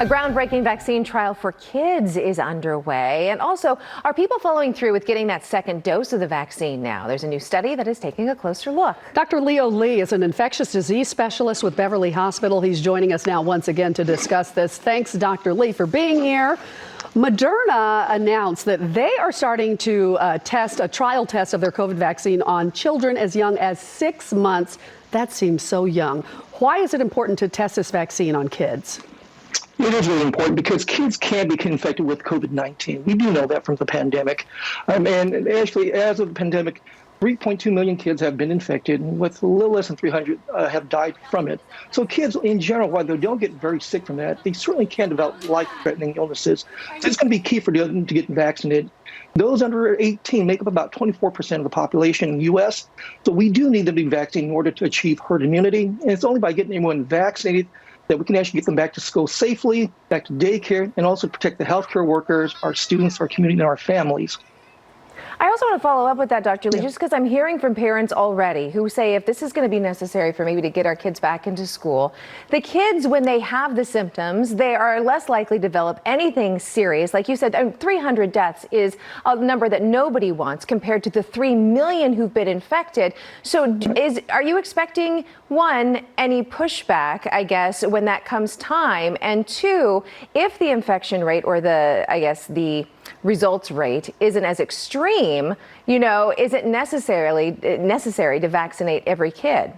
A groundbreaking vaccine trial for kids is underway. And also, are people following through with getting that second dose of the vaccine now? There's a new study that is taking a closer look. Dr. Leo Lee is an infectious disease specialist with Beverly Hospital. He's joining us now once again to discuss this. Thanks, Dr. Lee, for being here. Moderna announced that they are starting to test a trial test of their COVID vaccine on children as young as 6 months. That seems so young. Why is it important to test this vaccine on kids? It is really important because kids can be infected with COVID-19. We do know that from the pandemic. And actually, as of the pandemic, 3.2 million kids have been infected, and with a little less than 300 have died from it. So kids in general, while they don't get very sick from that, they certainly can develop life-threatening illnesses. So it's going to be key for them to get vaccinated. Those under 18 make up about 24% of the population in the U.S. So we do need them to be vaccinated in order to achieve herd immunity. And it's only by getting everyone vaccinated that we can actually get them back to school safely, back to daycare, and also protect the healthcare workers, our students, our community, and our families. I also want to follow up with that, Dr. Lee, just because I'm hearing from parents already who say if this is going to be necessary for maybe to get our kids back into school, the kids, when they have the symptoms, they are less likely to develop anything serious. Like you said, 300 deaths is a number that nobody wants compared to the 3 million who've been infected. So are you expecting, one, any pushback, I guess, when that comes time? And two, if the infection rate or the results rate isn't as extreme, is it necessary to vaccinate every kid?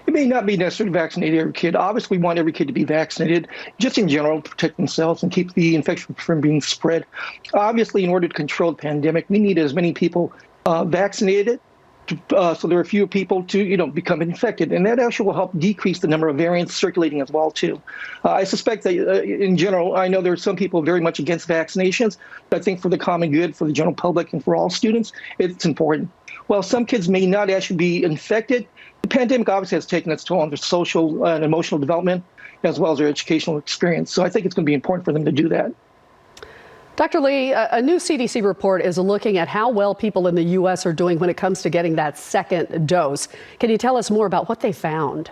It may not be necessary to vaccinate every kid. Obviously, we want every kid to be vaccinated, just in general, to protect themselves and keep the infection from being spread. Obviously, in order to control the pandemic, we need as many people vaccinated, so there are fewer people to become infected, and that actually will help decrease the number of variants circulating as well too. I suspect that in general, I know there are some people very much against vaccinations, but I think for the common good, for the general public, and for all students, it's important. While some kids may not actually be infected, the pandemic obviously has taken its toll on their social and emotional development as well as their educational experience. So I think it's going to be important for them to do that. Dr. Lee, a new CDC report is looking at how well people in the U.S. are doing when it comes to getting that second dose. Can you tell us more about what they found?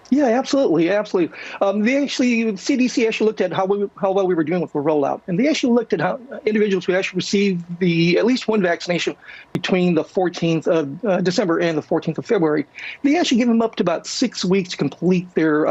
Yeah, absolutely. CDC actually looked at how well we were doing with the rollout. And they actually looked at how individuals who actually received at least one vaccination between the 14th of December and the 14th of February. They actually give them up to about 6 weeks to complete their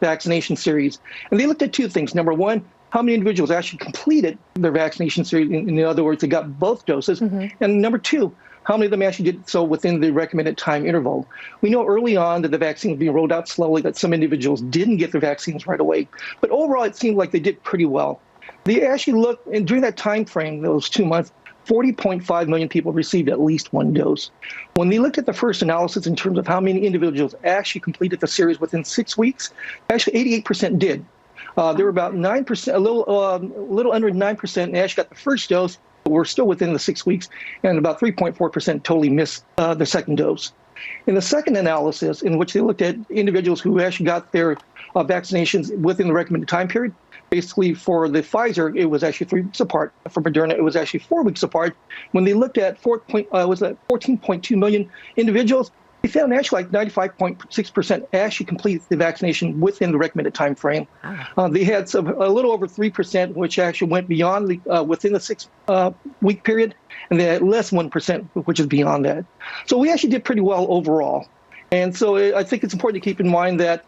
vaccination series. And they looked at two things. Number one, how many individuals actually completed their vaccination series. In other words, they got both doses. Mm-hmm. And number two, how many of them actually did so within the recommended time interval. We know early on that the vaccine was being rolled out slowly, that some individuals didn't get their vaccines right away. But overall, it seemed like they did pretty well. They actually looked, and during that time frame, those 2 months, 40.5 million people received at least one dose. When they looked at the first analysis in terms of how many individuals actually completed the series within 6 weeks, actually 88% did. There were about 9%, a little under 9% actually got the first dose, but we're still within the 6 weeks, and about 3.4% totally missed the second dose. In the second analysis, in which they looked at individuals who actually got their vaccinations within the recommended time period, basically for the Pfizer, it was actually 3 weeks apart. For Moderna, it was actually 4 weeks apart. When they looked at 14.2 million individuals, they found actually like 95.6% actually completed the vaccination within the recommended time frame. They had a little over 3%, which actually went beyond within the 6 week period, and they had less than 1%, which is beyond that. So we actually did pretty well overall. And so I think it's important to keep in mind that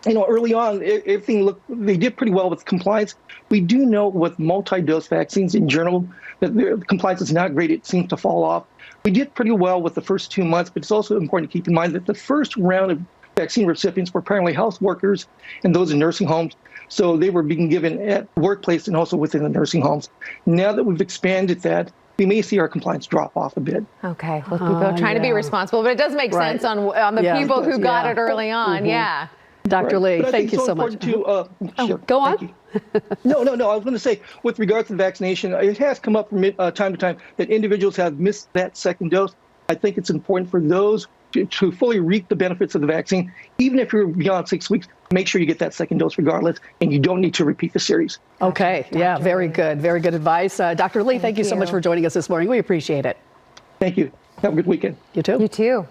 early on, they did pretty well with compliance. We do know with multi-dose vaccines in general that the compliance is not great. It seems to fall off. We did pretty well with the first 2 months, but it's also important to keep in mind that the first round of vaccine recipients were primarily health workers and those in nursing homes. So they were being given at workplace and also within the nursing homes. Now that we've expanded that, we may see our compliance drop off a bit. Okay, well, people are trying to be responsible, but it does make sense on the people who got it early on. Mm-hmm. Yeah. Dr. Lee, thank you so much. Sure. Go on. No. I was going to say, with regards to the vaccination, it has come up from time to time that individuals have missed that second dose. I think it's important for those to fully reap the benefits of the vaccine. Even if you're beyond 6 weeks, make sure you get that second dose regardless, and you don't need to repeat the series. Okay. Yeah, very good. Very good advice. Dr. Lee, thank you so much for joining us this morning. We appreciate it. Thank you. Have a good weekend. You too. You too.